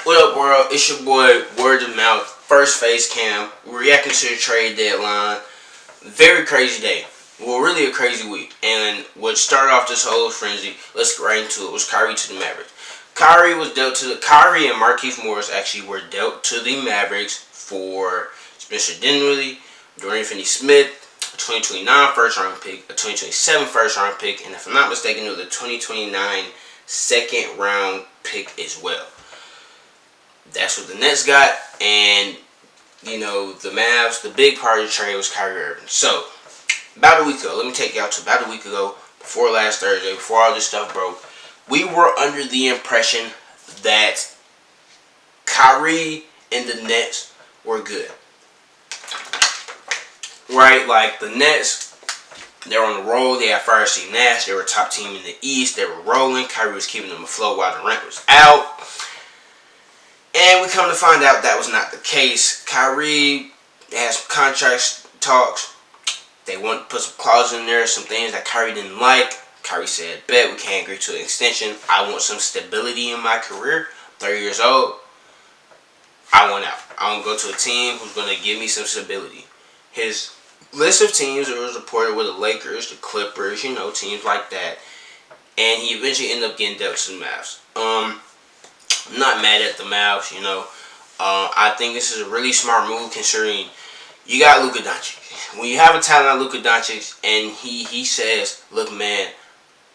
What up, world? It's your boy, Word of Mouth, First Face Cam. We're reacting to the trade deadline. Very crazy day. Well, really a crazy week. And what started off this whole frenzy, let's get right into it, was Kyrie to the Mavericks. Kyrie and Markieff Morris actually were dealt to the Mavericks for Spencer Dinwiddie, Dorian Finney-Smith, a 2029 first round pick, a 2027 first round pick, and if I'm not mistaken, it was a 2029 second round pick as well. That's what the Nets got, and you know, the Mavs, the big part of the trade was Kyrie Irving. So, about a week ago, let me take y'all to about a week ago, before last Thursday, before all this stuff broke, we were under the impression that Kyrie and the Nets were good. Right? Like, the Nets, they were on the roll. They had fired Steve Nash. They were a top team in the East. They were rolling. Kyrie was keeping them afloat while Durant was out. And we come to find out that was not the case. Kyrie had some contract talks. They want to put some clauses in there, some things that Kyrie didn't like. Kyrie said, bet, we can't agree to an extension. I want some stability in my career. 30 years old. I want out. I want to go to a team who's going to give me some stability. His list of teams, it was reported, were the Lakers, the Clippers, you know, teams like that. And he eventually ended up getting dealt to the Mavs. I'm not mad at the Mavs, you know. I think this is a really smart move considering you got Luka Doncic. When you have a talent like Luka Doncic and he says, look, man,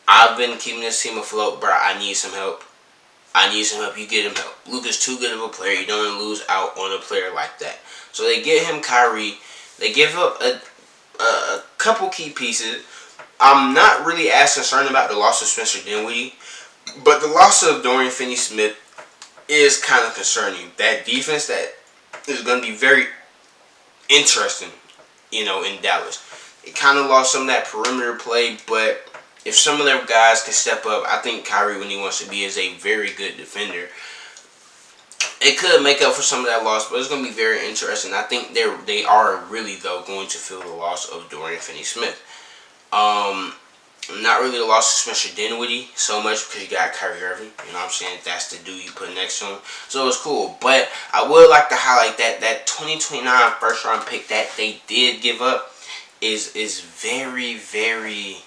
I've been keeping this team afloat, bro. I need some help. I need some help. You get him help. Luka's too good of a player. You don't want to lose out on a player like that. So they get him Kyrie. They give up a couple key pieces. I'm not really as concerned about the loss of Spencer Dinwiddie, but the loss of Dorian Finney-Smith is kind of concerning. That defense that is going to be very interesting, you know, in Dallas. It kind of lost some of that perimeter play, but if some of their guys can step up, I think Kyrie, when he wants to be, is a very good defender. It could make up for some of that loss, but it's going to be very interesting. I think they are really, though, going to feel the loss of Dorian Finney-Smith. Not really the loss of Spencer Dinwiddie so much because you got Kyrie Irving. You know what I'm saying? That's the dude you put next to him. So it's cool. But I would like to highlight that 2029 first round pick that they did give up is very, very,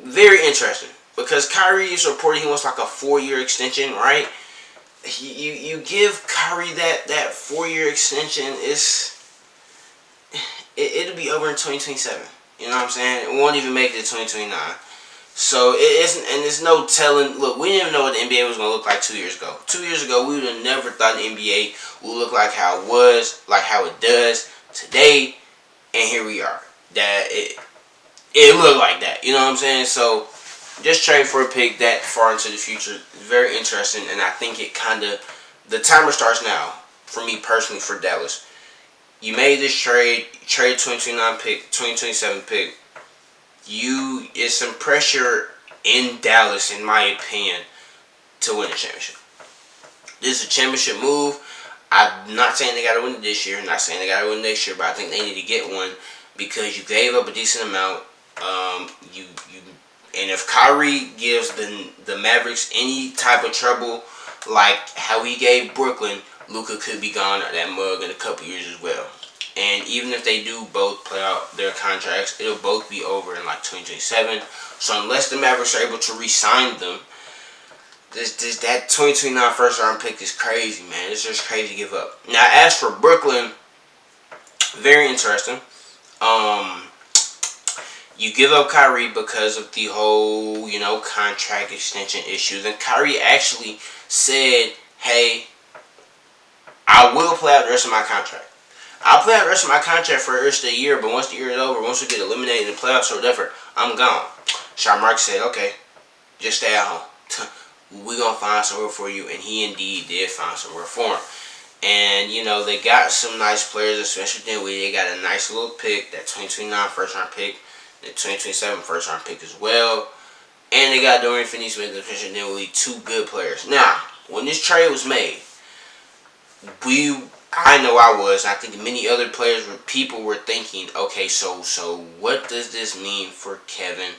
very interesting. Because Kyrie is reporting he wants like a 4-year extension, right? You give Kyrie that 4-year extension, it'll be over in 2027. You know what I'm saying? It won't even make it to 2029. So it isn't, and there's no telling. Look, we didn't even know what the NBA was going to look like 2 years ago. 2 years ago, we would have never thought the NBA would look like how it was, like how it does today. And here we are. That it looked like that. You know what I'm saying? So just trade for a pick that far into the future is very interesting, and I think it kind of, the timer starts now for me personally for Dallas. You made this trade 2029 pick, 2027 pick. It's some pressure in Dallas, in my opinion, to win a championship. This is a championship move. I'm not saying they got to win it this year. I'm not saying they got to win it next year, but I think they need to get one because you gave up a decent amount. And if Kyrie gives the Mavericks any type of trouble, like how he gave Brooklyn, Luka could be gone at that mug in a couple years as well. And even if they do both play out their contracts, it'll both be over in like 2027. So unless the Mavericks are able to re-sign them, that 2029 first round pick is crazy, man. It's just crazy to give up. Now, as for Brooklyn, very interesting. You give up Kyrie because of the whole, you know, contract extension issues. And Kyrie actually said, hey, I will play out the rest of my contract. I'll play out the rest of my contract for the rest of the year, but once the year is over, once we get eliminated in the playoffs or whatever, I'm gone. Sean Marks said, okay, just stay at home. We're going to find somewhere for you, and he indeed did find somewhere for him. And, you know, they got some nice players, especially Dinwiddie. They got a nice little pick, that 2029 first-round pick, the 2027 first-round pick as well. And they got Dorian Finney-Smith and Spencer Dinwiddie, 2 good players. Now, when this trade was made, I know I was, and I think many other people were thinking, okay, so what does this mean for Kevin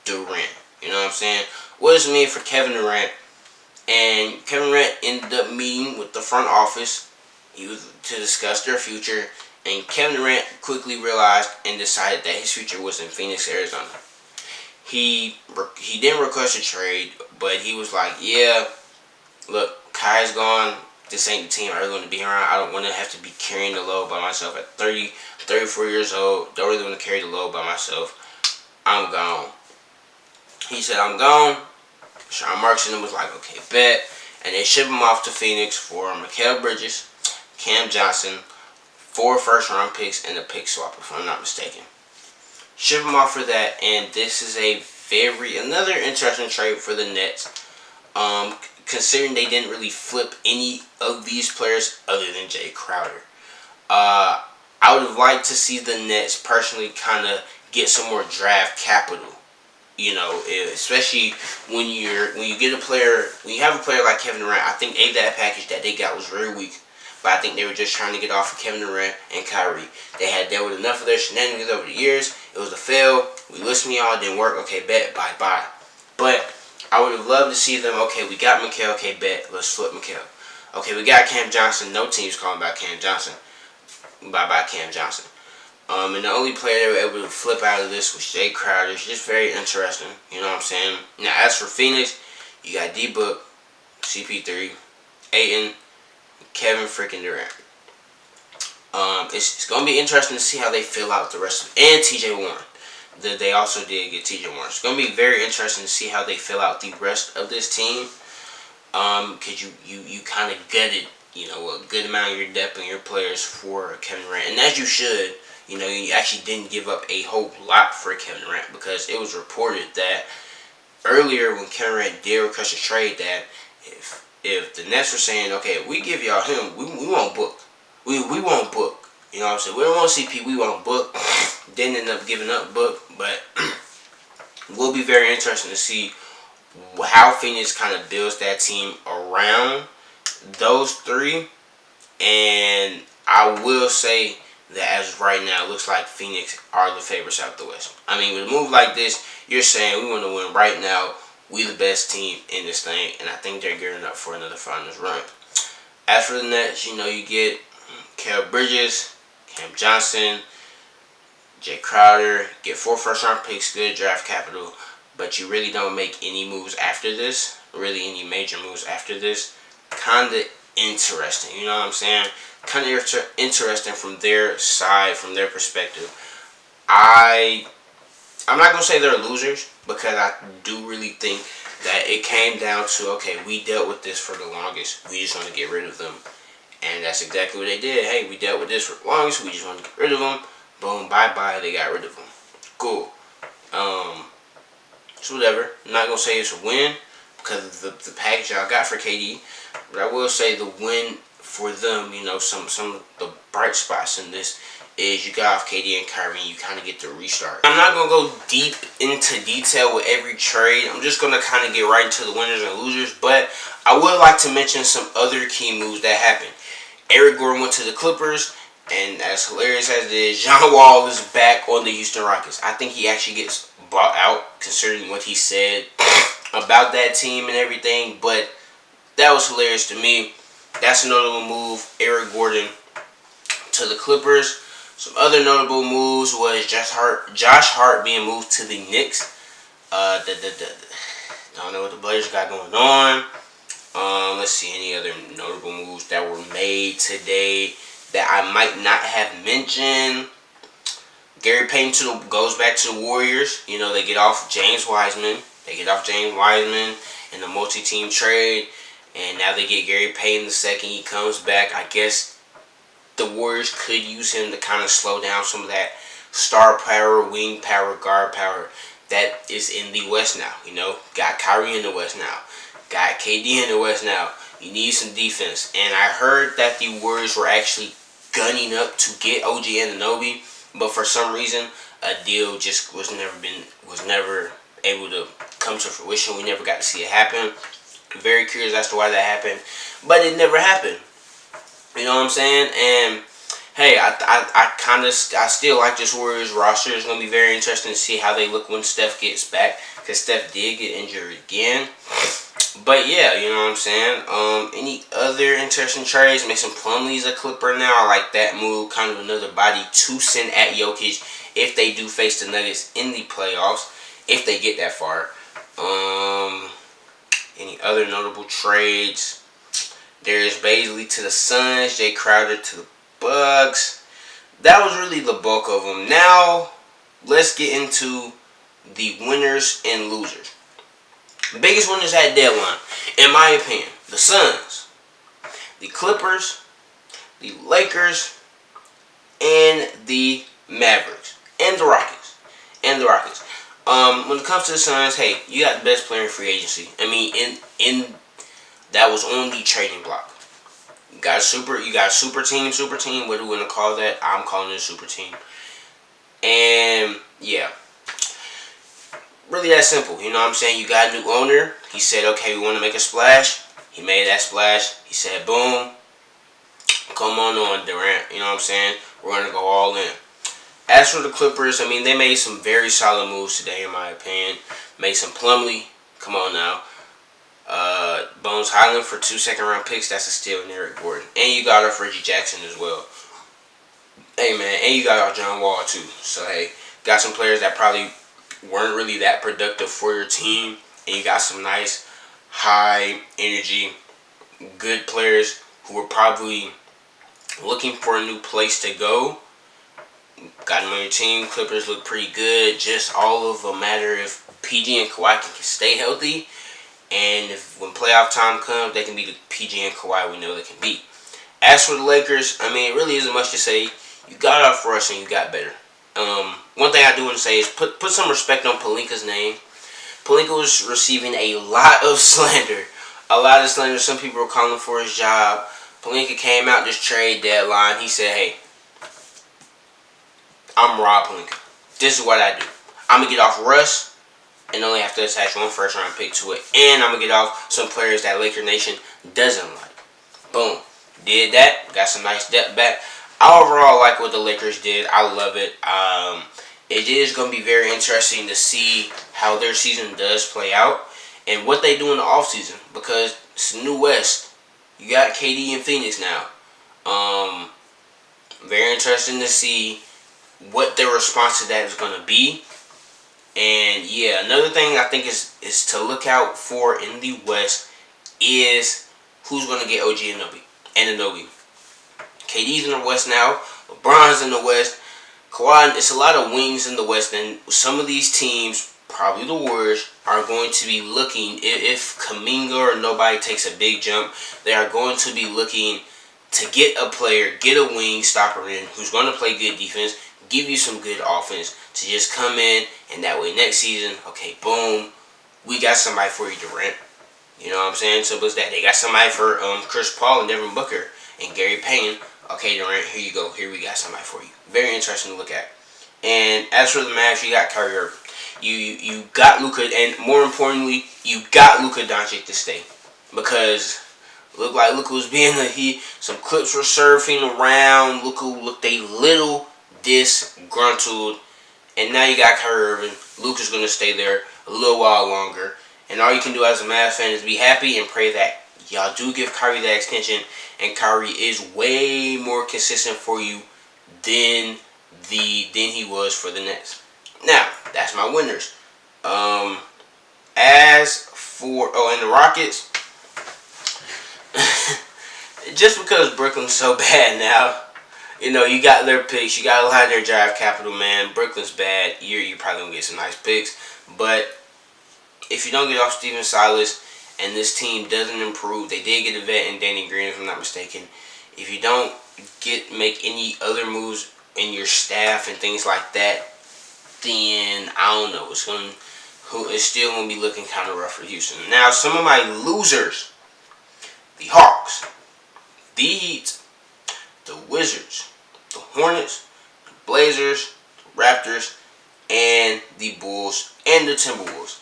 Durant? You know what I'm saying? What does it mean for Kevin Durant And Kevin Durant ended up meeting with the front office. He was to discuss their future. And Kevin Durant quickly realized and decided that his future was in Phoenix, Arizona. He didn't request a trade, but he was like, yeah, look, Kai's gone. This ain't the team I really want to be around. I don't want to have to be carrying the load by myself at 30, 34 years old. Don't really want to carry the load by myself. I'm gone. He said, I'm gone. Sean Marks and them was like, okay, bet. And they ship him off to Phoenix for Mikal Bridges, Cam Johnson, 4 first-round picks, and a pick swap, if I'm not mistaken. Ship him off for that, and this is another interesting trade for the Nets. Considering they didn't really flip any of these players other than Jay Crowder. I would have liked to see the Nets personally kind of get some more draft capital. You know, especially when you have a player like Kevin Durant. I think that package that they got was very weak. But I think they were just trying to get off of Kevin Durant and Kyrie. They had dealt with enough of their shenanigans over the years. It was a fail. We listened to y'all. It didn't work. Okay, bet. Bye. But I would have loved to see them. Okay, we got Mikal. Okay, bet. Let's flip Mikal. Okay, we got Cam Johnson. No team's calling about Cam Johnson. Bye, Cam Johnson. And the only player they were able to flip out of this was Jay Crowder. It's just very interesting. You know what I'm saying? Now, as for Phoenix, you got D-Book, CP3, Ayton, Kevin freaking Durant. It's going to be interesting to see how they fill out the rest of it. And TJ Warren. They also did get TJ Warren. It's going to be very interesting to see how they fill out the rest of this team. Because you kind of gutted, a good amount of your depth and your players for Kevin Durant. And as you should. You actually didn't give up a whole lot for Kevin Durant, because it was reported that earlier when Kevin Durant did request a trade, that if the Nets were saying, okay, if we give y'all him, we won't book. We won't book. You know what I'm saying? We don't want CP, we won't book. Didn't end up giving up book, but will be very interesting to see how Phoenix kind of builds that team around those three. And I will say that as of right now, it looks like Phoenix are the favorites out the West. I mean, with a move like this, you're saying we want to win right now. We the best team in this thing, and I think they're gearing up for another finals run. As for the Nets, you get Mikal Bridges, Cam Johnson, Jay Crowder, get 4 first-round picks, good draft capital, but you really don't make any moves after this, really any major moves after this. Kind of interesting, you know what I'm saying? Kind of interesting from their side, from their perspective. I'm not going to say they're losers, because I do really think that it came down to, okay, we dealt with this for the longest. We just want to get rid of them. And that's exactly what they did. Hey, we dealt with this for the longest. We just want to get rid of them. Boom, bye-bye. They got rid of them. Cool. So whatever. I'm not going to say it's a win because of the package y'all got for KD. But I will say the win for them, some of the bright spots in this is you got off KD and Kyrie, you kind of get to restart. I'm not going to go deep into detail with every trade. I'm just going to kind of get right into the winners and losers. But I would like to mention some other key moves that happened. Eric Gordon went to the Clippers, and as hilarious as it is, John Wall is back on the Houston Rockets. I think he actually gets bought out, considering what he said about that team and everything. But that was hilarious to me. That's a notable move. Eric Gordon to the Clippers. Some other notable moves was Josh Hart being moved to the Knicks. Don't know what the Blazers got going on. Let's see any other notable moves that were made today that I might not have mentioned. Gary Payton goes back to the Warriors. They get off James Wiseman. In the multi-team trade. And now they get Gary Payton the second he comes back. I guess the Warriors could use him to kind of slow down some of that star power, wing power, guard power that is in the West now. Got Kyrie in the West now. Got KD in the West now. You need some defense. And I heard that the Warriors were actually gunning up to get OG Anunoby, but for some reason a deal just was never able to come to fruition. We never got to see it happen. Very curious as to why that happened, but it never happened. You know what I'm saying? And hey, I still like this Warriors roster. It's gonna be very interesting to see how they look when Steph gets back, because Steph did get injured again. But yeah, you know what I'm saying. Any other interesting trades? Mason Plumlee's a Clipper now. I like that move. Kind of another body to send at Jokic if they do face the Nuggets in the playoffs, if they get that far. Any other notable trades? Darius Bazley to the Suns. Jay Crowder to the Bucks. That was really the bulk of them. Now, let's get into the winners and losers. The biggest winners at deadline, in my opinion, the Suns, the Clippers, the Lakers, and the Mavericks, and the Rockets, when it comes to the Suns, hey, you got the best player in free agency. I mean, in that was on the trading block. You got a super team. What do we want to call that? I'm calling it a super team. And yeah, really that simple. You know what I'm saying? You got a new owner. He said, okay, we want to make a splash. He made that splash. He said, boom, come on, Durant. You know what I'm saying? We're going to go all in. As for the Clippers, I mean, they made some very solid moves today, in my opinion. Mason Plumlee, come on now. Bones Highland for 2 second-round picks. That's a steal in Eric Gordon. And you got off Reggie Jackson as well. Hey, man. And you got off John Wall, too. So, hey, got some players that probably weren't really that productive for your team. And you got some nice, high-energy, good players who were probably looking for a new place to go. Got them on your team. Clippers look pretty good. Just all of a matter if PG and Kawhi can stay healthy. And if when playoff time comes, they can be the PG and Kawhi we know they can be. As for the Lakers, I mean, it really isn't much to say. You got off Russ and you got better. One thing I do want to say is put some respect on Pelinka's name. Pelinka was receiving a lot of slander. Some people were calling for his job. Pelinka came out this trade deadline. He said, hey, I'm Rob Pelinka. This is what I do. I'm going to get off Russ and only have to attach 1 first-round pick to it. And I'm going to get off some players that Laker Nation doesn't like. Boom. Did that. Got some nice depth back. I overall like what the Lakers did. I love it. It is going to be very interesting to see how their season does play out and what they do in the offseason, because it's the new West. You got KD and Phoenix now. Very interesting to see what their response to that is going to be. And yeah, another thing I think is to look out for in the West is who's going to get OG Anunoby. KD's in the West now. LeBron's in the West. Kawhi, it's a lot of wings in the West, and some of these teams, probably the Warriors, are going to be looking, if Kuminga or nobody takes a big jump, they are going to be looking to get a player, get a wing stopper in who's going to play good defense, give you some good offense, to just come in, and that way next season, okay, boom, we got somebody for you, Durant. You know what I'm saying? So what's that? They got somebody for Chris Paul and Devin Booker and Gary Payton. Okay, Durant, here you go. Here we got somebody for you. Very interesting to look at. And as for the Mavs, you got Kyrie Irving. You got Luka, and more importantly, you got Luka Doncic to stay, because looked like Luka was being some clips were surfing around. Luka looked a little disgruntled, and now you got Kyrie Irving. Luka's gonna stay there a little while longer, and all you can do as a Mavs fan is be happy and pray that y'all do give Kyrie that extension, and Kyrie is way more consistent for you than he was for the Nets. Now, that's my winners. As for and the Rockets, just because Brooklyn's so bad now, you know, you got their picks, you got a lot of their draft capital, man. Brooklyn's bad. You're probably gonna get some nice picks, but if you don't get off Steven Silas and this team doesn't improve, they did get a vet in Danny Green, if I'm not mistaken. If you don't make any other moves in your staff and things like that, then I don't know. It's still gonna be looking kind of rough for Houston. Now, some of my losers: the Hawks, the Heat, the Wizards, the Hornets, the Blazers, the Raptors, and the Bulls and the Timberwolves.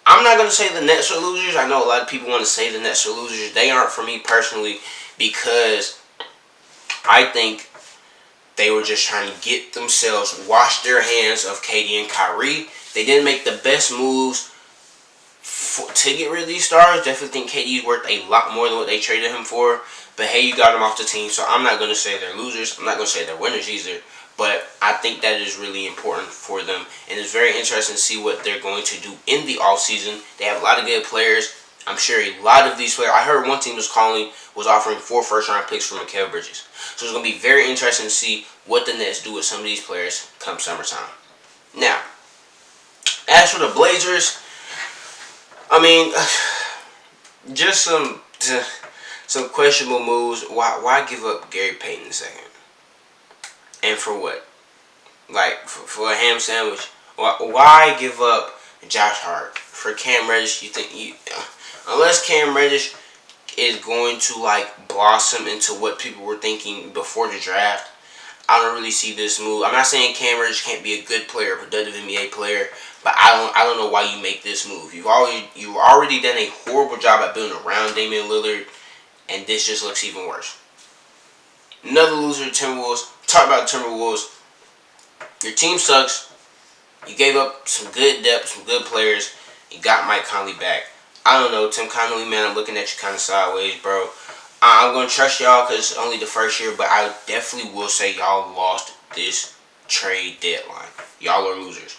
I'm not going to say the Nets are losers. I know a lot of people want to say the Nets are losers. They aren't for me personally, because I think they were just trying to get themselves, wash their hands of KD and Kyrie. They didn't make the best moves to get rid of these stars. Definitely think KD is worth a lot more than what they traded him for. But hey, you got him off the team, so I'm not going to say they're losers. I'm not going to say they're winners either. But I think that is really important for them. And it's very interesting to see what they're going to do in the offseason. They have a lot of good players. I'm sure a lot of these players, I heard one team was offering 4 first-round picks for Mikal Bridges. So it's going to be very interesting to see what the Nets do with some of these players come summertime. Now, as for the Blazers, I mean, just some questionable moves. Why give up Gary Payton II? And for what? Like, for a ham sandwich? Why give up Josh Hart? For Cam Reddish, unless Cam Reddish is going to, like, blossom into what people were thinking before the draft, I don't really see this move. I'm not saying Cam Reddish can't be a good player, a productive NBA player, but I don't know why you make this move. You've already done a horrible job at building around Damian Lillard, and this just looks even worse. Another loser, the Timberwolves. Talk about the Timberwolves. Your team sucks. You gave up some good depth, some good players. You got Mike Conley back. I don't know, Tim Connolly, man, I'm looking at you kind of sideways, bro. I'm going to trust y'all because it's only the first year, but I definitely will say y'all lost this trade deadline. Y'all are losers.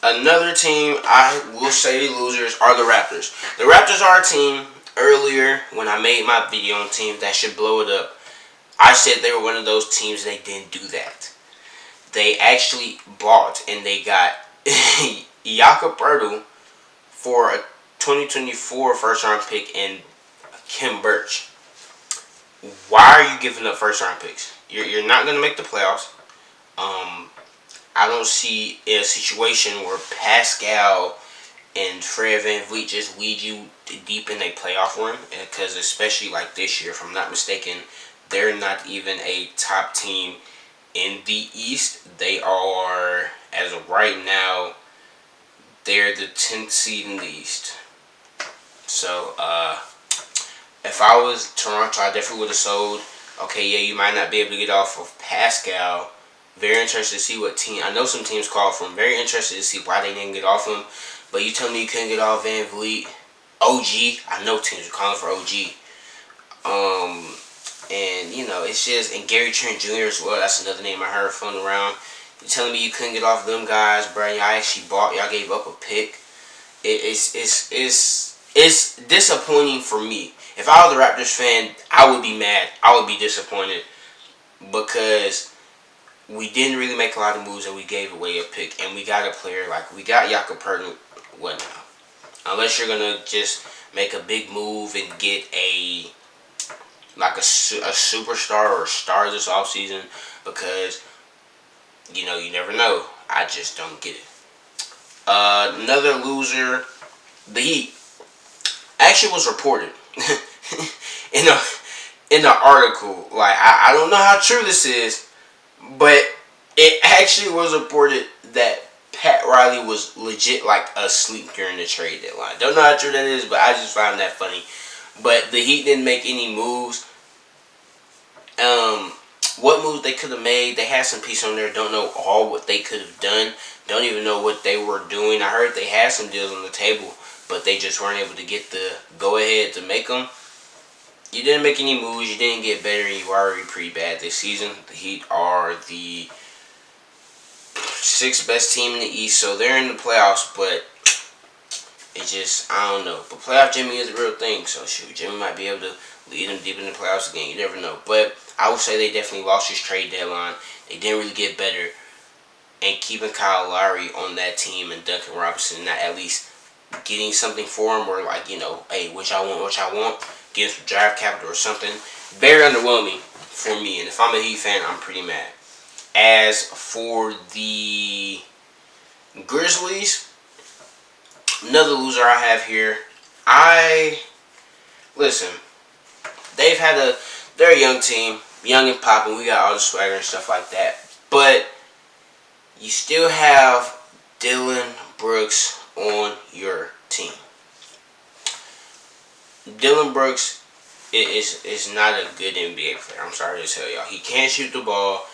Another team I will say losers are the Raptors. The Raptors are a team, earlier when I made my video on teams that should blow it up, I said they were one of those teams and they didn't do that. They actually bought and they got Jakob Poeltl for a 2024 first-round pick and Kim Birch. Why are you giving up first-round picks? You're not going to make the playoffs. I don't see a situation where Pascal and Fred VanVleet just lead you deep in a playoff run, because especially like this year, if I'm not mistaken, they're not even a top team in the East. They are, as of right now, they're the 10th seed in the East. So, if I was Toronto, I definitely would have sold. Okay, yeah, you might not be able to get off of Pascal. Very interested to see what team. I know some teams called for him. Very interested to see why they didn't get off him. But you tell me you couldn't get off VanVleet. OG. I know teams are calling for OG. And, you know, it's just. And Gary Trent Jr. as well. That's another name I heard floating around. You telling me you couldn't get off them guys, bro? Y'all actually bought. Y'all gave up a pick. It's disappointing for me. If I was a Raptors fan, I would be mad. I would be disappointed because we didn't really make a lot of moves and we gave away a pick. And we got a player like, we got Jakob Poeltl. What now? Unless you're going to just make a big move and get a superstar or a star this offseason, because, you know, you never know. I just don't get it. Another loser, the Heat. Actually was reported in the article. Like, I don't know how true this is, but it actually was reported that Pat Riley was legit like asleep during the trade deadline. Don't know how true that is, but I just found that funny. But the Heat didn't make any moves. What moves they could have made, they had some pieces on there. Don't know all what they could have done. Don't even know what they were doing. I heard they had some deals on the table, but they just weren't able to get the go-ahead to make them. You didn't make any moves. You didn't get better. You were already pretty bad this season. The Heat are the 6th best team in the East, so they're in the playoffs, but it's just, I don't know. But playoff Jimmy is a real thing, so shoot, Jimmy might be able to lead them deep in the playoffs again. You never know. But I would say they definitely lost this trade deadline. They didn't really get better. And keeping Kyle Lowry on that team and Duncan Robinson, not at least getting something for him, or like, you know, hey, which I want, get some draft capital or something. Very underwhelming for me. And if I'm a Heat fan, I'm pretty mad. As for the Grizzlies, another loser I have here. Listen, they're a young team, young and popping. We got all the swagger and stuff like that. But you still have Dillon Brooks on your team. Dillon Brooks is not a good NBA player. I'm sorry to tell y'all. He can't shoot the ball,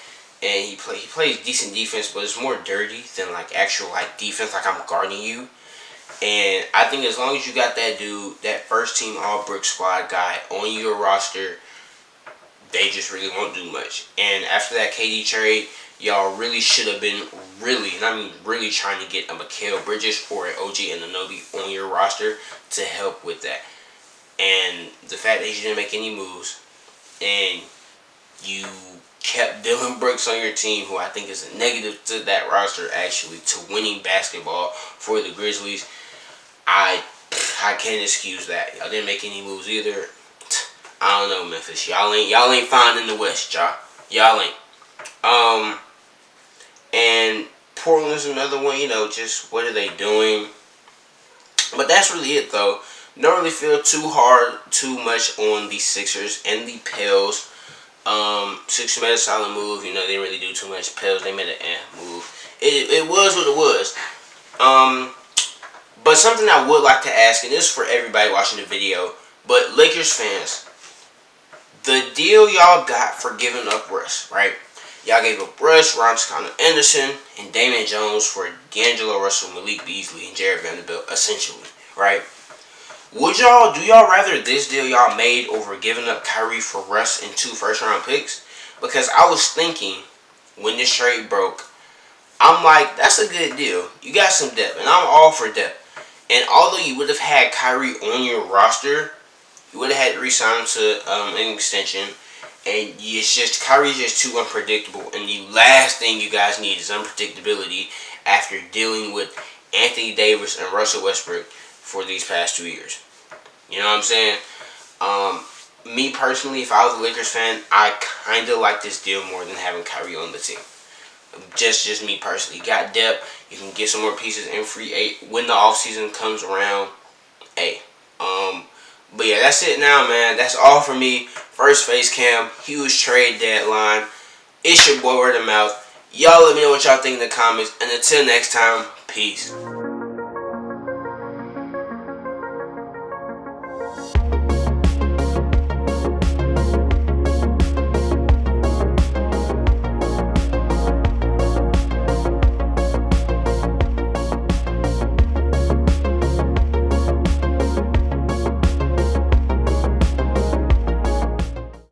and he plays decent defense, but it's more dirty than like actual like defense, like I'm guarding you. And I think as long as you got that dude, that first team All Brick squad guy on your roster, they just really won't do much. And after that KD trade, y'all really should have been and I mean really trying to get a Mikal Bridges or an OG Anunoby on your roster to help with that. And the fact that you didn't make any moves and you kept Dylan Brooks on your team, who I think is a negative to that roster, actually, to winning basketball for the Grizzlies, I can't excuse that. Y'all didn't make any moves either. I don't know, Memphis. Y'all ain't fine in the West, y'all ain't. And Portland's another one. Just what are they doing? But that's really it, though. Don't really feel too much on the Sixers and the Pels. Sixers made a solid move. They didn't really do too much. Pels, they made an move. It was what it was. But something I would like to ask, and this is for everybody watching the video, but Lakers fans, the deal y'all got for giving up Russ, right? Y'all gave up Russ, Ron Anderson, and Damian Jones for D'Angelo Russell, Malik Beasley, and Jared Vanderbilt, essentially, right? Do y'all rather this deal y'all made over giving up Kyrie for Russ and 2 first-round picks? Because I was thinking, when this trade broke, I'm like, that's a good deal. You got some depth, and I'm all for depth. And although you would have had Kyrie on your roster, you would have had to re-sign him to an extension. And Kyrie's just too unpredictable. And the last thing you guys need is unpredictability after dealing with Anthony Davis and Russell Westbrook for these past 2 years. You know what I'm saying? Me personally, if I was a Lakers fan, I kind of like this deal more than having Kyrie on the team. Just me personally. You got depth. You can get some more pieces in free when the offseason comes around. But yeah, that's it now, man. That's all for me. First face cam, huge trade deadline. It's your boy Word of Mouth. Y'all let me know what y'all think in the comments. And until next time, peace.